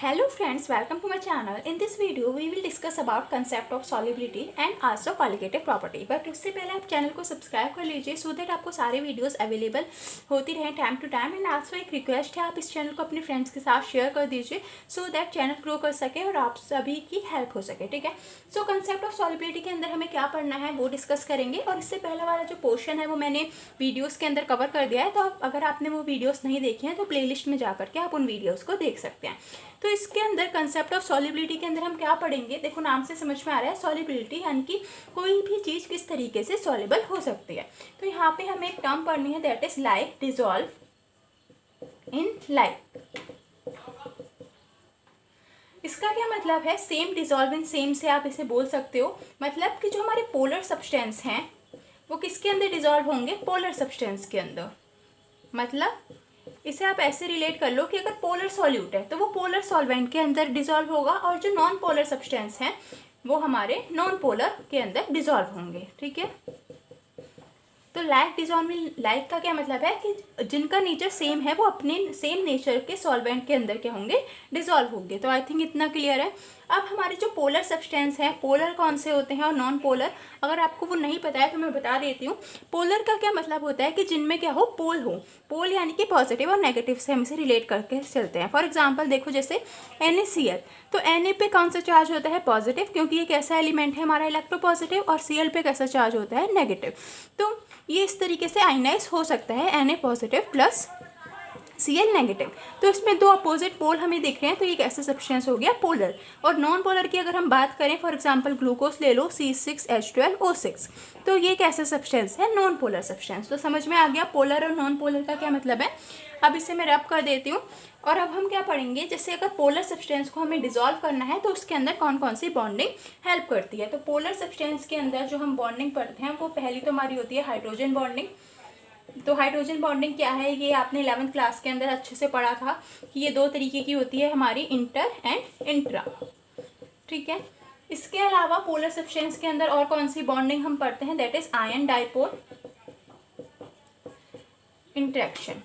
Hello friends, welcome to my channel. In this video, we will discuss about concept of solubility and also colligative property. But उससे पहले आप channel को subscribe कर लीजिए so that आपको सारे videos available होती रहें time to time. And also एक रिक्वेस्ट है, आप इस चैनल को अपने फ्रेंड्स के साथ शेयर कर दीजिए so that चैनल ग्रो कर सके और आप सभी की हेल्प हो सके. ठीक है. सो कंसेप्ट ऑफ सॉल्युबिलिटी के अंदर हमें क्या पढ़ना है वो डिस्कस करेंगे. और इससे पहला वाला जो पोर्शन है वो मैंने वीडियोज़ के अंदर कवर कर दिया है. तो अगर आपने वो वीडियोज़ नहीं देखी हैं तो प्लेलिस्ट में जा करके आप उन वीडियोज़ को देख सकते हैं. तो इसके अंदर कंसेप्ट ऑफ सॉल्युबिलिटी के अंदर हम क्या पढ़ेंगे, देखो नाम से समझ में आ रहा है सॉल्युबिलिटी यानी कि कोई भी चीज़ किस तरीके से सॉल्युबल हो सकती है. तो यहाँ पे हमें एक टर्म पढ़नी है that is like dissolve in like. इसका क्या मतलब है, सेम डिजॉल्व इन सेम से आप इसे बोल सकते हो. मतलब कि जो हमारे पोलर सब्सटेंस हैं वो किसके अंदर डिजॉल्व होंगे, पोलर सब्सटेंस के अंदर. मतलब इसे आप ऐसे रिलेट कर लो कि अगर पोलर सॉल्यूट है तो वो पोलर सॉल्वेंट के अंदर डिजॉल्व होगा और जो नॉन पोलर सब्सटेंस हैं वो हमारे नॉन पोलर के अंदर डिजॉल्व होंगे. ठीक है. तो लाइक डिजॉल्व लाइक का क्या मतलब है कि जिनका नेचर सेम है वो अपने सेम नेचर के सॉल्वेंट के अंदर क्या होंगे, डिजॉल्व होंगे. तो आई थिंक इतना क्लियर है. अब हमारे जो पोलर सब्सटेंस हैं, पोलर कौन से होते हैं और नॉन पोलर, अगर आपको वो नहीं पता है तो मैं बता देती हूँ. पोलर का क्या मतलब होता है कि जिनमें क्या हो, पोल हो. पोल यानी कि पॉजिटिव और नेगेटिव से हम इसे रिलेट करके चलते हैं. फॉर एग्जाम्पल देखो जैसे NaCl, तो Na पे कौन सा चार्ज होता है, पॉजिटिव, क्योंकि एक ऐसा एलिमेंट है हमारा इलेक्ट्रोपॉजिटिव. और Cl पे कैसा चार्ज होता है, नेगेटिव. तो ये इस तरीके से आयनाइज हो सकता है Na positive plus Cl negative. तो इसमें दो अपोजिट पोल हमें दिख रहे हैं. तो ये कैसा सब्सटेंस हो गया, पोलर. और नॉन पोलर की अगर हम बात करें, फॉर एग्जांपल ग्लूकोज ले लो C6H12O6, तो ये कैसा सब्सटेंस है, नॉन पोलर सब्सटेंस. तो समझ में आ गया पोलर और नॉन पोलर का क्या मतलब है. अब इसे मैं रब कर देती हूँ. और अब हम क्या पढ़ेंगे, जैसे अगर पोलर सब्सटेंस को हमें डिजॉल्व करना है तो उसके अंदर कौन कौन सी बॉन्डिंग हेल्प करती है. तो पोलर सब्सटेंस के अंदर जो हम बॉन्डिंग पढ़ते हैं वो पहली तो हमारी होती है हाइड्रोजन बॉन्डिंग. तो हाइड्रोजन बॉन्डिंग क्या है, ये आपने 11th क्लास के अंदर अच्छे से पढ़ा था कि ये दो तरीके की होती है हमारी, इंटर एंड इंट्रा. ठीक है. इसके अलावा पोलर सब्सटेंस के अंदर और कौन सी बॉन्डिंग हम पढ़ते हैं, that is ion dipole interaction.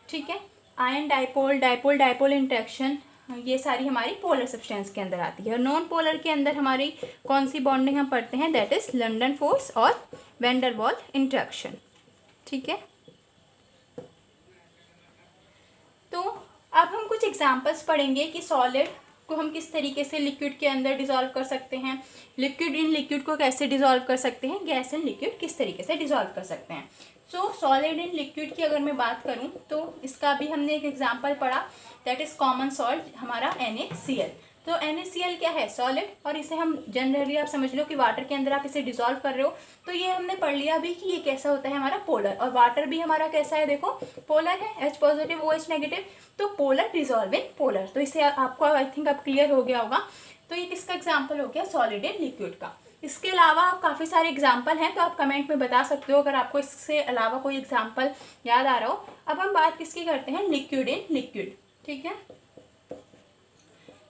ठीक है. Ion dipole, dipole dipole interaction, ये सारी हमारी पोलर सब्सटेंस के अंदर आती है. और नॉन पोलर के अंदर हमारी कौन सी बॉन्डिंग हम पढ़ते हैं, दैट इज लंडन फोर्स और वैन वाल इंटरेक्शन. ठीक है. तो अब हम कुछ एग्जांपल्स पढ़ेंगे कि सॉलिड को हम किस तरीके से लिक्विड के अंदर डिसॉल्व कर सकते हैं, लिक्विड इन लिक्विड को कैसे डिसॉल्व कर सकते हैं, गैस इन लिक्विड किस तरीके से डिसॉल्व कर सकते हैं. सो सॉलिड इन लिक्विड की अगर मैं बात करूं तो इसका भी हमने एक एग्जांपल पढ़ा, दैट इज कॉमन सॉल्ट हमारा NaCl. तो NaCl क्या है, सॉलिड. और इसे हम जनरली आप समझ लो कि वाटर के अंदर आप इसे डिसॉल्व कर रहे हो. तो ये हमने पढ़ लिया भी कि ये कैसा होता है हमारा, पोलर. और वाटर भी हमारा कैसा है, देखो पोलर है, H पॉजिटिव OH नेगेटिव. तो पोलर डिसॉल्व इन पोलर. तो इसे आपको आई थिंक अब क्लियर हो गया होगा. तो ये किसका एग्जाम्पल हो गया, सॉलिड इन लिक्विड का. इसके अलावा काफ़ी सारे एग्जाम्पल हैं तो आप कमेंट में बता सकते हो अगर आपको इससे अलावा कोई एग्जाम्पल याद आ रहा हो. अब हम बात किसकी करते हैं, लिक्विड इन लिक्विड. ठीक है.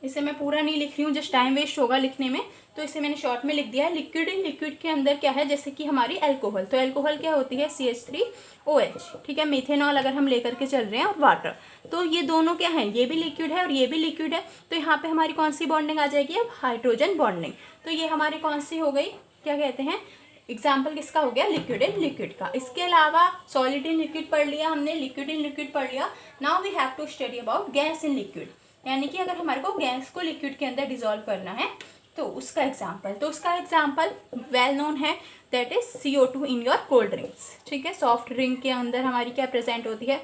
इसे मैं पूरा नहीं लिख रही हूँ, जस्ट टाइम वेस्ट होगा लिखने में, तो इसे मैंने शॉर्ट में लिख दिया है. लिक्विड इन लिक्विड के अंदर क्या है, जैसे कि हमारी अल्कोहल. तो अल्कोहल क्या होती है, CH3OH. ठीक है. मिथेनॉल अगर हम लेकर के चल रहे हैं, और वाटर. तो ये दोनों क्या है, ये भी लिक्विड है और ये भी लिक्विड है. तो यहाँ पे हमारी कौन सी बॉन्डिंग आ जाएगी, अब हाइड्रोजन बॉन्डिंग. तो ये हमारी कौन सी हो गई, क्या कहते हैं, एग्जाम्पल किसका हो गया, लिक्विड इन लिक्विड का. इसके अलावा सॉलिड इन लिक्विड पढ़ लिया हमने, लिक्विड इन लिक्विड पढ़ लिया. Now we have to study about gas in liquid. यानी कि अगर हमारे को गैस को लिक्विड के अंदर डिसॉल्व करना है तो उसका एग्जाम्पल, वेल नोन है, that is CO2 in your cold drinks. ठीक है. सॉफ्ट ड्रिंक के अंदर हमारी क्या प्रेजेंट होती है,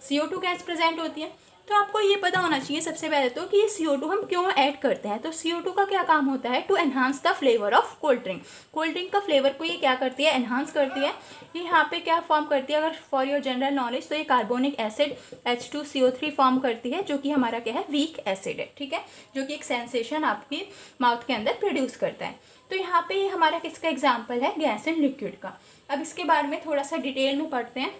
CO2 गैस प्रेजेंट होती है. तो आपको ये पता होना चाहिए सबसे पहले तो कि ये CO2 हम क्यों ऐड करते हैं. तो CO2 का क्या काम होता है, to enhance the flavour of cold drink. Cold drink का फ्लेवर को ये क्या करती है, एनहांस करती है. ये यहाँ पे क्या फॉर्म करती है, अगर फॉर योर जनरल नॉलेज, तो ये कार्बोनिक एसिड H2CO3 फॉर्म करती है, जो कि हमारा क्या है, वीक एसिड है. ठीक है. जो कि एक सेंसेशन आपकी माउथ के अंदर प्रोड्यूस करता है. तो यहाँ पे ये हमारा किसका एग्जाम्पल है, गैस इन लिक्विड का. अब इसके बारे में थोड़ा सा डिटेल में पढ़ते हैं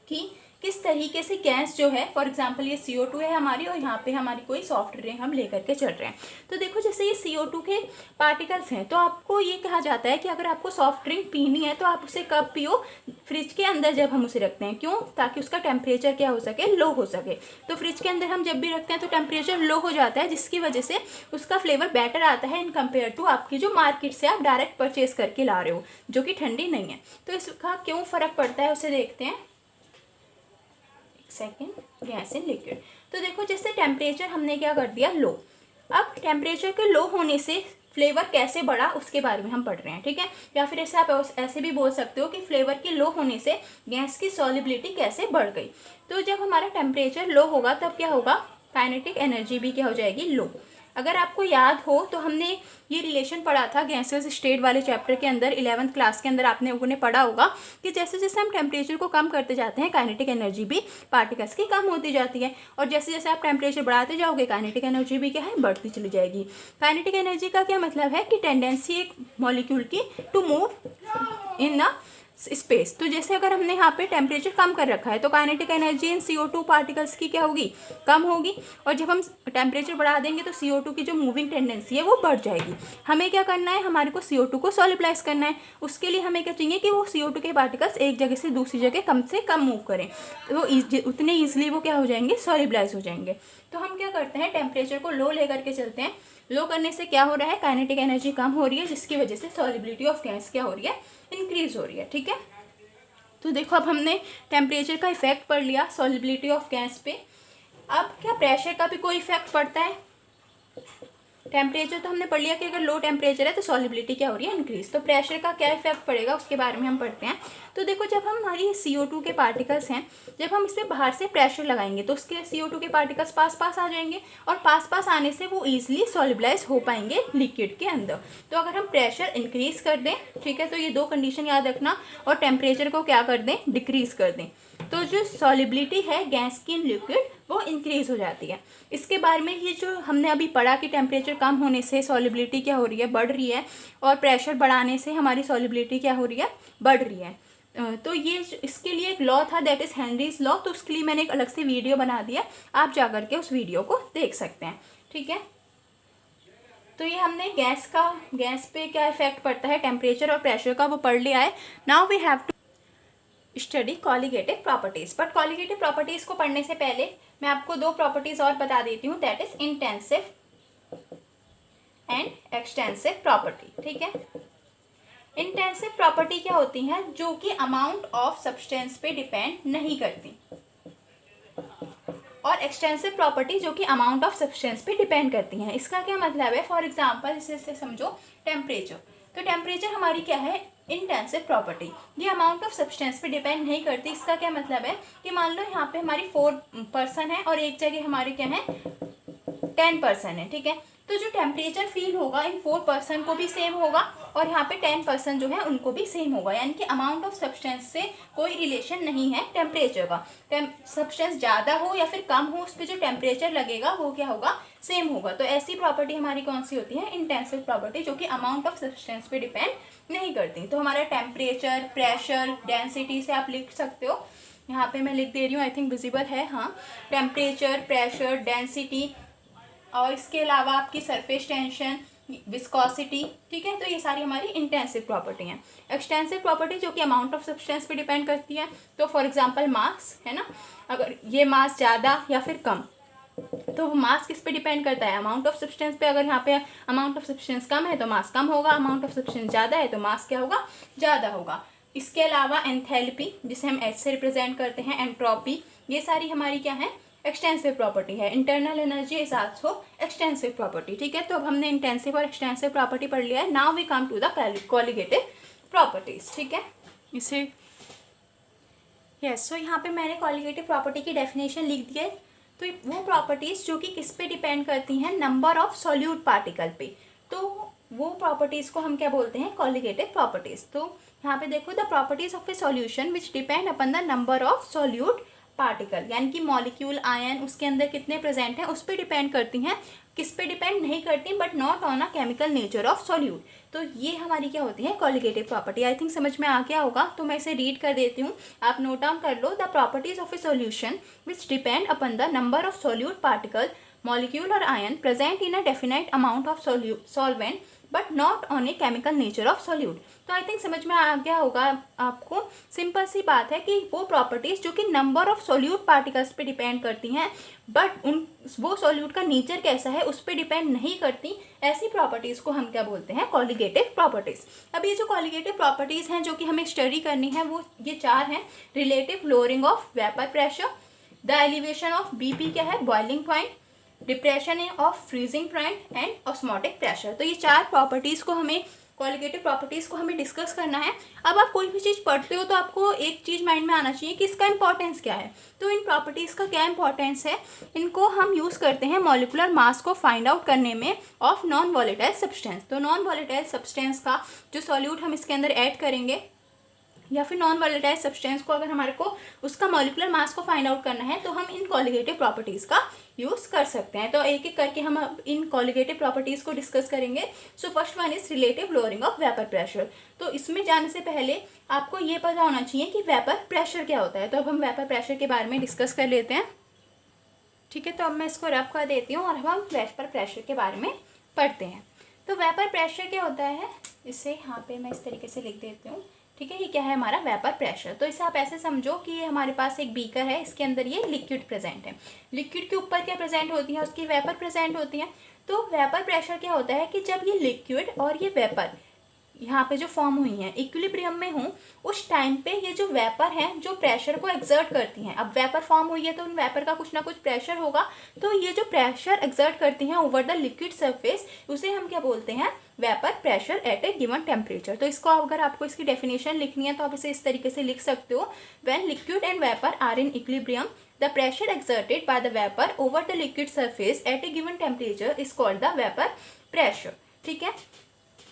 कि किस तरीके से गैस जो है, फॉर एग्जांपल ये CO2 है हमारी और यहाँ पे हमारी कोई सॉफ्ट ड्रिंक हम लेकर के चल रहे हैं। तो देखो जैसे ये CO2 के पार्टिकल्स हैं, तो आपको ये कहा जाता है कि अगर आपको सॉफ्ट ड्रिंक पीनी है तो आप उसे कब पियो, फ्रिज के अंदर जब हम उसे रखते हैं। क्यों? ताकि उसका टेम्परेचर क्या हो सके, लो हो सके। तो फ्रिज के अंदर हम जब भी रखते हैं तो टेम्परेचर लो हो जाता है, जिसकी वजह से उसका फ्लेवर बेटर आता है इन कंपेयर टू आपकी जो मार्केट से आप डायरेक्ट परचेज करके ला रहे हो, जो कि ठंडी नहीं है। तो इसका क्यों फ़र्क पड़ता है उसे देखते हैं। Second, gas in liquid. तो देखो जैसे टेम्परेचर हमने क्या कर दिया, लो। अब टेम्परेचर के लो होने से फ्लेवर कैसे बढ़ा उसके बारे में हम पढ़ रहे हैं, ठीक है। या फिर ऐसे आप ऐसे भी बोल सकते हो कि फ्लेवर के लो होने से गैस की सॉल्युबिलिटी कैसे बढ़ गई। तो जब हमारा टेम्परेचर लो होगा तब क्या होगा, काइनेटिक एनर्जी भी क्या हो जाएगी, लो। अगर आपको याद हो तो हमने ये रिलेशन पढ़ा था गैसेस स्टेट वाले चैप्टर के अंदर, 11th क्लास के अंदर आपने लोगों ने पढ़ा होगा कि जैसे जैसे हम टेम्परेचर को कम करते जाते हैं काइनेटिक एनर्जी भी पार्टिकल्स की कम होती जाती है, और जैसे जैसे आप टेम्परेचर बढ़ाते जाओगे काइनेटिक एनर्जी भी क्या है, बढ़ती चली जाएगी। काइनेटिक एनर्जी का क्या मतलब है कि टेंडेंसी एक मॉलिक्यूल की to move in a space. तो जैसे अगर हमने यहाँ पे टेम्परेचर कम कर रखा है तो kinetic energy in CO2 particles की क्या होगी, कम होगी, और जब हम टेम्परेचर बढ़ा देंगे तो CO2 की जो मूविंग टेंडेंसी है वो बढ़ जाएगी। हमें क्या करना है, हमारे को CO2 को सॉल्युबलाइज करना है। उसके लिए हमें क्या चाहिए कि वो CO2 के पार्टिकल्स एक जगह से दूसरी जगह कम से कम मूव करें, तो वो उतने ईजिली वो क्या हो जाएंगे, सॉल्युबलाइज हो जाएंगे। तो हम क्या करते हैं, टेम्परेचर को लो लेकर के चलते हैं। लो करने से क्या हो रहा है, काइनेटिक एनर्जी कम हो रही है, जिसकी वजह से सॉल्युबिलिटी ऑफ गैस क्या हो रही है, इंक्रीज हो रही है, ठीक है। तो देखो अब हमने टेम्परेचर का इफेक्ट पढ़ लिया सॉल्युबिलिटी ऑफ गैस पे। अब क्या प्रेशर का भी कोई इफेक्ट पड़ता है? टेम्परेचर तो हमने पढ़ लिया कि अगर लो टेम्परेचर है तो सॉल्युबिलिटी क्या हो रही है, इंक्रीज। तो प्रेशर का क्या इफेक्ट पड़ेगा उसके बारे में हम पढ़ते हैं। तो देखो जब हमारी CO2 के पार्टिकल्स हैं, जब हम इस पर बाहर से प्रेशर लगाएंगे तो उसके CO2 के पार्टिकल्स पास पास आ जाएंगे, और पास पास आने से वो ईजिली सॉल्युबलाइज हो पाएंगे लिक्विड के अंदर। तो अगर हम प्रेशर इंक्रीज कर दें, ठीक है, तो ये दो कंडीशन याद रखना, और टेम्परेचर को क्या कर दें, डिक्रीज कर दें, तो जो सॉल्युबिलिटी है गैस की इन लिक्विड वो इंक्रीज हो जाती है। इसके बारे में ये जो हमने अभी पढ़ा कि टेम्परेचर कम होने से सॉल्युबिलिटी क्या हो रही है, बढ़ रही है, और प्रेशर बढ़ाने से हमारी सॉल्युबिलिटी क्या हो रही है, बढ़ रही है। तो ये इसके लिए एक लॉ था, दैट इज़ हेनरीज लॉ। तो उसके लिए मैंने एक अलग से वीडियो बना दिया, आप जा करके उस वीडियो को देख सकते हैं, ठीक है। तो ये हमने गैस पे क्या इफेक्ट पड़ता है टेम्परेचर और प्रेशर का वो पढ़ लिया है। Now we have to study colligative properties. But colligative properties को पढ़ने से पहले मैं आपको दो प्रॉपर्टीज और बता देती हूँ, that is intensive and extensive property, ठीक है। इंटेंसिव प्रॉपर्टी क्या होती हैं, जो कि अमाउंट ऑफ सब्सटेंस पे डिपेंड नहीं करती, और एक्सटेंसिव प्रॉपर्टी जो कि अमाउंट ऑफ सब्सटेंस पे डिपेंड करती हैं। इसका क्या मतलब है, फॉर एग्जांपल इसे समझो टेम्परेचर। तो टेम्परेचर हमारी क्या है, इंटेंसिव प्रॉपर्टी, ये अमाउंट ऑफ सब्सटेंस पे डिपेंड नहीं करती। इसका क्या मतलब है कि मान लो यहाँ पे हमारी 4 पर्सन है और एक जगह हमारे क्या है 10 पर्सन है, ठीक है। तो जो टेम्परेचर फील होगा इन 4 पर्सन को भी सेम होगा, और यहाँ पे 10 पर्सन जो है उनको भी सेम होगा, यानी कि अमाउंट ऑफ सब्सटेंस से कोई रिलेशन नहीं है टेम्परेचर का। सब्सटेंस ज़्यादा हो या फिर कम हो, उस पर जो टेम्परेचर लगेगा वो क्या होगा, सेम होगा। तो ऐसी प्रॉपर्टी हमारी कौन सी होती है, इंटेंसिव प्रॉपर्टी, जो कि अमाउंट ऑफ सब्सटेंस पे डिपेंड नहीं करती। तो हमारा टेम्परेचर, प्रेशर, डेंसिटी से आप लिख सकते हो, यहाँ पे मैं लिख दे रही हूँ, आई थिंक विजिबल है, हाँ। टेम्परेचर, प्रेशर, डेंसिटी, और इसके अलावा आपकी सरफेस टेंशन, विस्कोसिटी, ठीक है। तो ये सारी हमारी इंटेंसिव प्रॉपर्टी हैं। एक्सटेंसिव प्रॉपर्टी जो कि अमाउंट ऑफ सब्सटेंस पे डिपेंड करती है। तो फॉर एग्जांपल मास है ना, अगर ये मास ज़्यादा या फिर कम, तो वो मास किस पे डिपेंड करता है, अमाउंट ऑफ सब्सटेंस पे। अगर यहाँ पे अमाउंट ऑफ सब्सटेंस कम है तो मास कम होगा, अमाउंट ऑफ सब्सटेंस ज़्यादा है तो मास क्या होगा, ज़्यादा होगा। इसके अलावा एंथैल्पी, जिसे हम एच से रिप्रेजेंट करते हैं, एंट्रोपी, ये सारी हमारी क्या है, एक्सटेंसिव प्रॉपर्टी है। Internal energy is also extensive property, ठीक है। तो अब हमने इंटेंसिव और एक्सटेंसिव प्रॉपर्टी पढ़ लिया है। Now we come to the colligative properties, ठीक है। इसे यस, सो यहाँ पे मैंने कॉलिगेटिव प्रॉपर्टी की डेफिनेशन लिख दी है। तो वो प्रॉपर्टीज जो कि किस पे डिपेंड करती हैं, नंबर ऑफ सॉल्यूट पार्टिकल पे, तो वो प्रॉपर्टीज को हम क्या बोलते हैं, कॉलिगेटिव प्रॉपर्टीज। तो यहाँ पे देखो, the properties of a solution which depend upon the number of solute particle यानी कि मॉलिक्यूल आयन उसके अंदर कितने प्रेजेंट हैं उस पर डिपेंड करती हैं, किस पे डिपेंड नहीं करती, but not on a chemical nature of solute. तो ये हमारी क्या होती है कॉलिगेटिव प्रॉपर्टी। आई थिंक समझ में आ गया होगा, तो मैं इसे रीड कर देती हूँ, आप नोट डाउन कर लो। The properties of a solution which depend upon the number of solute particle molecule और ion present in a definite amount of solvent but not on a chemical nature of solute. तो I think समझ में आ गया होगा आपको। Simple सी बात है कि वो प्रॉपर्टीज जो कि नंबर ऑफ सॉल्यूट पार्टिकल्स पे डिपेंड करती हैं बट वो सॉल्यूट का नेचर कैसा है उस पर डिपेंड नहीं करती, ऐसी प्रॉपर्टीज़ को हम क्या बोलते हैं कॉलिगेटिव प्रॉपर्टीज़। अब ये जो कॉलिगेटिव प्रॉपर्टीज़ हैं जो कि हमें स्टडी करनी है वो ये चार हैं। Relative lowering of vapour pressure, the elevation of BP क्या है boiling point, depression of freezing point and osmotic pressure. तो ये चार प्रॉपर्टीज़ को हमें क्वालिटेटिव प्रॉपर्टीज़ को हमें डिस्कस करना है। अब आप कोई भी चीज़ पढ़ते हो तो आपको एक चीज़ माइंड में आना चाहिए कि इसका इंपॉर्टेंस क्या है। तो इन प्रॉपर्टीज़ का क्या इंपॉर्टेंस है, इनको हम यूज़ करते हैं मॉलिक्यूलर मास को फाइंड आउट करने में ऑफ नॉन वॉलेटाइल सब्सटेंस। तो नॉन वॉलेटाइल सब्सटेंस का जो सॉल्यूट हम इसके अंदर ऐड करेंगे या फिर नॉन वॉलेटाइल सब्सटेंस को अगर हमारे को उसका मॉलिक्यूलर मास को फाइंड आउट करना है तो हम इन कॉलिगेटिव प्रॉपर्टीज़ का यूज़ कर सकते हैं। तो एक एक करके हम इन कॉलिगेटिव प्रॉपर्टीज़ को डिस्कस करेंगे। So first one is relative lowering of vapour pressure. तो इसमें जाने से पहले आपको ये पता होना चाहिए कि वेपर प्रेशर क्या होता है। तो अब हम वेपर प्रेशर के बारे में डिस्कस कर लेते हैं, ठीक है। तो अब मैं इसको रब कर देती हूँ और हम वेपर प्रेशर के बारे में पढ़ते हैं। तो वेपर प्रेशर क्या होता है, इसे यहाँ पे मैं इस तरीके से लिख देती हूँ, ठीक है। ये क्या है हमारा वेपर प्रेशर। तो इसे आप ऐसे समझो कि ये हमारे पास एक बीकर है, इसके अंदर ये लिक्विड प्रेजेंट है। लिक्विड के ऊपर क्या प्रेजेंट होती है, उसकी वेपर प्रेजेंट होती है। तो वेपर प्रेशर क्या होता है कि जब ये लिक्विड और ये वेपर यहाँ पे जो फॉर्म हुई हैं इक्विलिब्रियम में हूँ, उस टाइम पे ये जो वेपर हैं जो प्रेशर को एक्सर्ट करती हैं। अब वेपर फॉर्म हुई है तो उन वेपर का कुछ ना कुछ प्रेशर होगा, तो ये जो प्रेशर एक्सर्ट करती हैं ओवर द लिक्विड सरफेस उसे हम क्या बोलते हैं vapour pressure at a given temperature. तो इसको अगर आपको इसकी डेफिनेशन लिखनी है तो आप इसे इस तरीके से लिख सकते हो, when liquid and vapour are in equilibrium the pressure exerted by the vapour over the liquid surface at a given temperature is called the vapour pressure, ठीक है।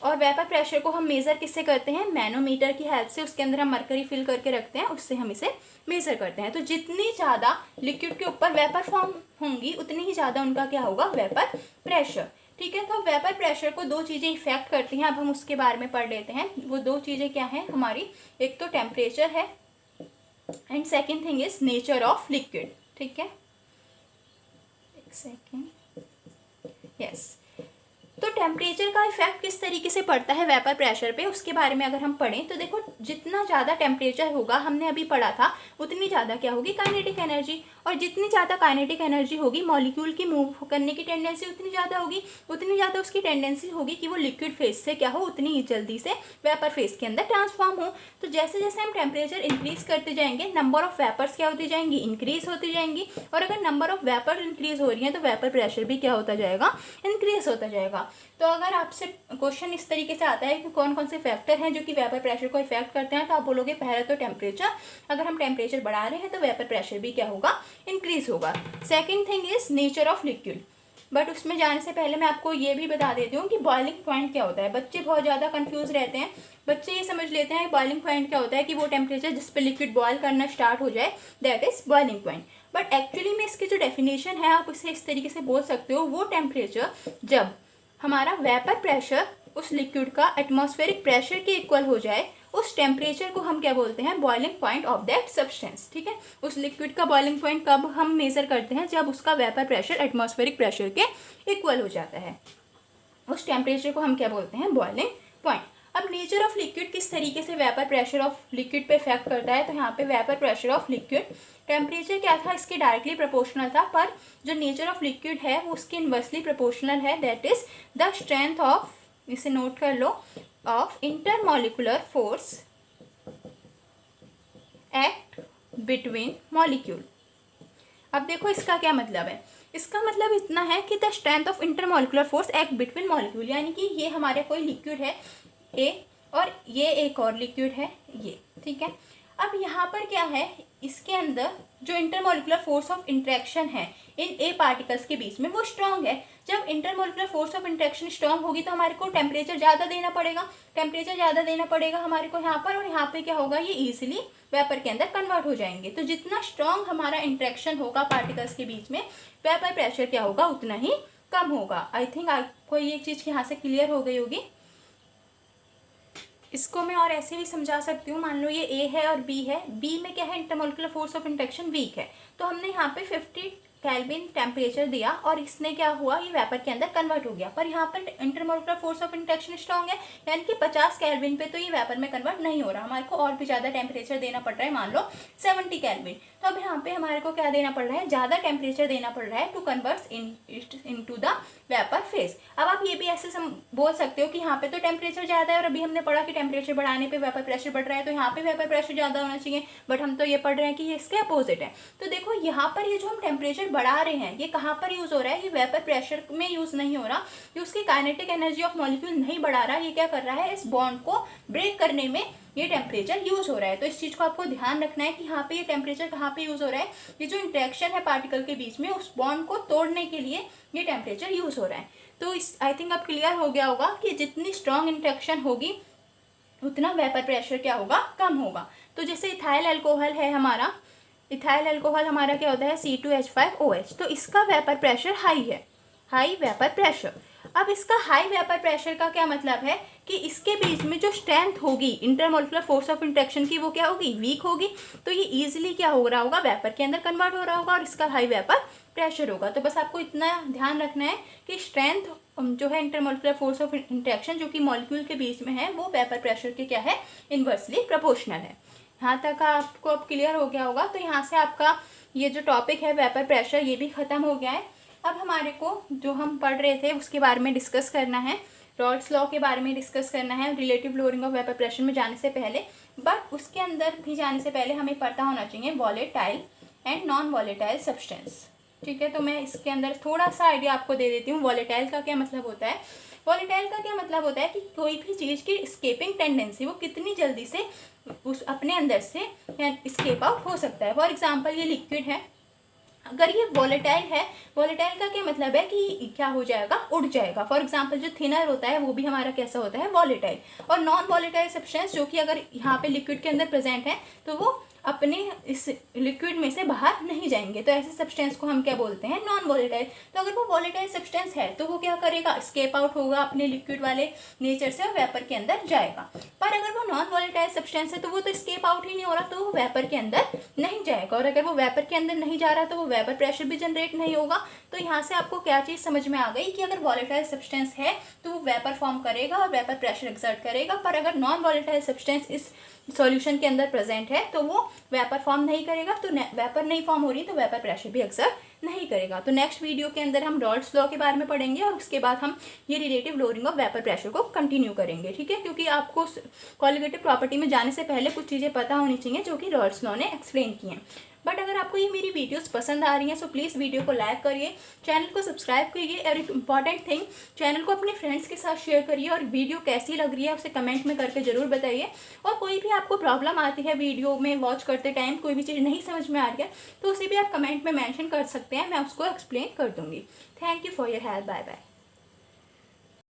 और वेपर प्रेशर को हम मेज़र किससे करते हैं, मैनोमीटर की हेल्प से। उसके अंदर हम मरकरी फिल करके रखते हैं, उससे हम इसे मेज़र करते हैं। तो जितनी ज़्यादा लिक्विड के ऊपर वेपर फॉर्म होंगी उतनी ही ज़्यादा उनका क्या होगा वेपर प्रेशर, ठीक है। तो वेपर प्रेशर को दो चीज़ें इफेक्ट करती हैं, अब हम उसके बारे में पढ़ लेते हैं। वो दो चीज़ें क्या हैं हमारी, एक तो टेम्परेचर है and second thing is nature of liquid, ठीक है। एक सेकेंड, यस। तो टेम्परेचर का इफेक्ट किस तरीके से पड़ता है वेपर प्रेशर पे, उसके बारे में अगर हम पढ़ें तो देखो जितना ज़्यादा टेम्परेचर होगा, हमने अभी पढ़ा था, उतनी ज़्यादा क्या होगी काइनेटिक एनर्जी, और जितनी ज़्यादा काइनेटिक एनर्जी होगी मॉलिक्यूल की मूव करने की टेंडेंसी उतनी ज़्यादा होगी, उतनी ज़्यादा उसकी टेंडेंसी होगी कि वो लिक्विड फेज से क्या हो उतनी ही जल्दी से वेपर फेज के अंदर ट्रांसफॉर्म हो। तो जैसे जैसे हम टेम्परेचर इंक्रीज करते जाएंगे नंबर ऑफ वेपर्स क्या होती जाएंगी, इंक्रीज होती जाएंगी, और अगर नंबर ऑफ वेपर इंक्रीज हो रही है तो वेपर प्रेशर भी क्या होता जाएगा, इंक्रीज होता जाएगा। तो अगर आपसे क्वेश्चन इस तरीके से आता है कि कौन कौन से फैक्टर हैं जो कि वेपर प्रेशर को इफेक्ट करते हैं, तो आप बोलोगे पहले तो टेम्परेचर, अगर हम टेम्परेचर बढ़ा रहे हैं तो वेपर प्रेशर भी क्या होगा, इंक्रीज होगा। Second thing is nature of liquid, but उसमें जाने से पहले मैं आपको ये भी बता देती हूँ कि बॉइलिंग पॉइंट क्या होता है। बच्चे बहुत ज़्यादा कंफ्यूज रहते हैं, बच्चे ये समझ लेते हैं बॉइलिंग पॉइंट क्या होता है कि वो टेम्परेचर जिस पे लिक्विड बॉयल करना स्टार्ट हो जाए, that is boiling point. But actually में इसकी जो डेफिनेशन है आप इसे इस तरीके से बोल सकते हो, वो टेम्परेचर जब हमारा वेपर प्रेशर उस लिक्विड का एटमॉस्फेरिक प्रेशर के इक्वल हो जाए, उस टेम्परेचर को हम क्या बोलते हैं, boiling point of that substance, ठीक है। उस लिक्विड का बॉइलिंग पॉइंट कब हम मेजर करते हैं, जब उसका वेपर प्रेशर एटमॉस्फेरिक प्रेशर के इक्वल हो जाता है, उस टेम्परेचर को हम क्या बोलते हैं, बॉइलिंग पॉइंट। अब नेचर ऑफ लिक्विड किस तरीके से वेपर प्रेशर ऑफ लिक्विड पे इफेक्ट करता है, तो यहाँ पे vapour pressure of liquid temperature क्या था, इसके डायरेक्टली प्रोपोर्शनल था, पर जो नेचर ऑफ लिक्विड है वो उसके इन्वर्सली प्रोपोर्शनल है, that is the strength of, इसे नोट कर लो, of intermolecular force act between molecule. अब देखो इसका क्या मतलब है, इसका मतलब इतना है कि the strength of intermolecular force act between molecule, यानी कि ये हमारे कोई लिक्विड है ए और ये एक और लिक्विड है ये, ठीक है। अब यहाँ पर क्या है, इसके अंदर जो इंटरमॉलिक्यूलर फोर्स ऑफ इंटरेक्शन है इन ए पार्टिकल्स के बीच में वो स्ट्रांग है। जब intermolecular force of interaction strong होगी तो हमारे को टेम्परेचर ज़्यादा देना पड़ेगा, टेम्परेचर ज़्यादा देना पड़ेगा हमारे को यहाँ पर, और यहाँ पे क्या होगा, ये ईजिली वेपर के अंदर कन्वर्ट हो जाएंगे। तो जितना स्ट्रांग हमारा इंटरेक्शन होगा पार्टिकल्स के बीच में, वेपर प्रेशर क्या होगा, उतना ही कम होगा। आई थिंक आपको ये चीज़ यहाँ से क्लियर हो गई होगी। इसको मैं और ऐसे भी समझा सकती हूँ। मान लो ये ए है और बी है, बी में क्या है, intermolecular force of interaction weak है, तो हमने यहाँ पे 50 केल्विन टेम्परेचर दिया और इसने क्या हुआ, ये वेपर के अंदर कन्वर्ट हो गया। पर यहाँ पर intermolecular force of interaction strong है, यानी कि 50 केल्विन पे तो ये वेपर में कन्वर्ट नहीं हो रहा, हमारे को और भी ज़्यादा टेम्परेचर देना पड़ रहा है, मान लो 70 केल्विन। तो अब यहाँ पे हमारे को क्या देना पड़ रहा है, ज़्यादा टेम्परेचर देना पड़ रहा है to convert into the vapour phase. अब आप ये भी ऐसे बोल सकते हो कि यहाँ पे तो टेम्परेचर ज़्यादा है और अभी हमने पढ़ा कि टेम्परेचर बढ़ाने पे वेपर प्रेशर बढ़ रहा है, तो यहाँ पे वेपर प्रेशर ज़्यादा होना चाहिए, बट हम तो ये पढ़ रहे हैं कि ये इसके अपोजिट है। तो देखो यहाँ पर ये जो हम टेम्परेचर बढ़ा रहे हैं, ये कहाँ पर यूज़ हो रहा है, ये वेपर प्रेशर में यूज़ नहीं हो रहा, ये उसकी काइनेटिक एनर्जी ऑफ मॉलिक्यूल नहीं बढ़ा रहा, ये क्या कर रहा है, इस बॉन्ड को ब्रेक करने में ये टेम्परेचर यूज़ हो रहा है। तो इस चीज़ को आपको ध्यान रखना है कि यहाँ पे ये टेम्परेचर कहाँ पे यूज़ हो रहा है, ये जो इंटरेक्शन है पार्टिकल के बीच में, उस बॉन्ड को तोड़ने के लिए ये टेम्परेचर यूज़ हो रहा है। तो इस आई थिंक अब क्लियर हो गया होगा कि जितनी स्ट्रॉन्ग इंटरेक्शन होगी उतना वेपर प्रेशर क्या होगा, कम होगा। तो जैसे इथाइल अल्कोहल है हमारा, इथाइल अल्कोहल हमारा क्या होता है, C2H5OH, तो इसका वेपर प्रेशर हाई है, हाई वेपर प्रेशर। अब इसका हाई वेपर प्रेशर का क्या मतलब है कि इसके बीच में जो स्ट्रेंथ होगी इंटरमोलिकुलर फोर्स ऑफ इंटरेक्शन की, वो क्या होगी, वीक होगी। तो ये इजीली क्या हो रहा होगा, वेपर के अंदर कन्वर्ट हो रहा होगा और इसका हाई वेपर प्रेशर होगा। तो बस आपको इतना ध्यान रखना है कि स्ट्रेंथ जो है इंटरमोलिकुलर फोर्स ऑफ इंटरेक्शन जो कि मॉलिक्यूल के बीच में है, वो वेपर प्रेशर के क्या है, इन्वर्सली प्रोपोर्शनल है। यहाँ तक आपको अब क्लियर हो गया होगा। तो यहाँ से आपका ये जो टॉपिक है वेपर प्रेशर, ये भी ख़त्म हो गया है। अब हमारे को जो हम पढ़ रहे थे उसके बारे में डिस्कस करना है, रॉल्स लॉ के बारे में डिस्कस करना है relative lowering of vapour pressure में जाने से पहले। बट उसके अंदर भी जाने से पहले हमें पता होना चाहिए volatile and non volatile substance. ठीक है, तो मैं इसके अंदर थोड़ा सा आइडिया आपको दे देती हूँ। वॉलेटाइल का क्या मतलब होता है, वॉलेटाइल का क्या मतलब होता है कि कोई भी चीज़ की स्केपिंग टेंडेंसी, वो कितनी जल्दी से उस अपने अंदर से स्केप आउट हो सकता है। फॉर एग्जांपल ये लिक्विड है, अगर ये वॉलेटाइल है, वॉलेटाइल का क्या मतलब है कि क्या हो जाएगा, उड़ जाएगा। फॉर एग्जांपल जो थिनर होता है वो भी हमारा कैसा होता है, वॉलेटाइल। और नॉन वॉलेटाइल सब्सटेंस जो कि अगर यहाँ पे लिक्विड के अंदर प्रेजेंट है तो वो अपने इस लिक्विड में से बाहर नहीं जाएंगे, तो ऐसे सब्सटेंस को हम क्या बोलते हैं, नॉन वॉलेटाइल। तो अगर वो वॉलेटाइल सब्सटेंस है तो वो क्या करेगा, स्केप आउट होगा अपने लिक्विड वाले नेचर से और वेपर के अंदर जाएगा। पर अगर वो नॉन वॉलेटाइल सब्सटेंस है तो वो तो स्केप आउट ही नहीं हो रहा, तो वो वेपर के अंदर नहीं जाएगा। और अगर वो वेपर के अंदर नहीं जा रहा तो वो वेपर प्रेशर भी जनरेट नहीं होगा। तो यहाँ से आपको क्या चीज़ समझ में आ गई कि अगर वॉलेटाइल सब्सटेंस है तो वो वेपर फॉर्म करेगा और वेपर प्रेशर एक्सर्ट करेगा, पर अगर नॉन वॉलेटाइल सब्सटेंस इस सॉल्यूशन के अंदर प्रेजेंट है तो वो वेपर फॉर्म नहीं करेगा। तो वेपर नहीं फॉर्म हो रही तो वेपर प्रेशर भी एक्सर्ट नहीं करेगा। तो नेक्स्ट वीडियो के अंदर हम रॉल्स लॉ के बारे में पढ़ेंगे और उसके बाद हम ये relative lowering of vapour pressure को कंटिन्यू करेंगे। ठीक है, क्योंकि आपको कॉलिगेटिव प्रॉपर्टी में जाने से पहले कुछ चीज़ें पता होनी चाहिए जो कि रॉल्स लॉ ने एक्सप्लेन की हैं। बट अगर आपको ये मेरी वीडियोस पसंद आ रही हैं तो प्लीज़ वीडियो को लाइक करिए, चैनल को सब्सक्राइब करिए और एक इम्पॉर्टेंट थिंग, चैनल को अपने फ्रेंड्स के साथ शेयर करिए और वीडियो कैसी लग रही है उसे कमेंट में करके ज़रूर बताइए। और कोई भी आपको प्रॉब्लम आती है वीडियो में वॉच करते टाइम, कोई भी चीज़ नहीं समझ में आ रही है तो उसे भी आप कमेंट में मेंशन कर सकते हैं, मैं उसको एक्सप्लेन कर दूँगी। Thank you for your help, bye bye.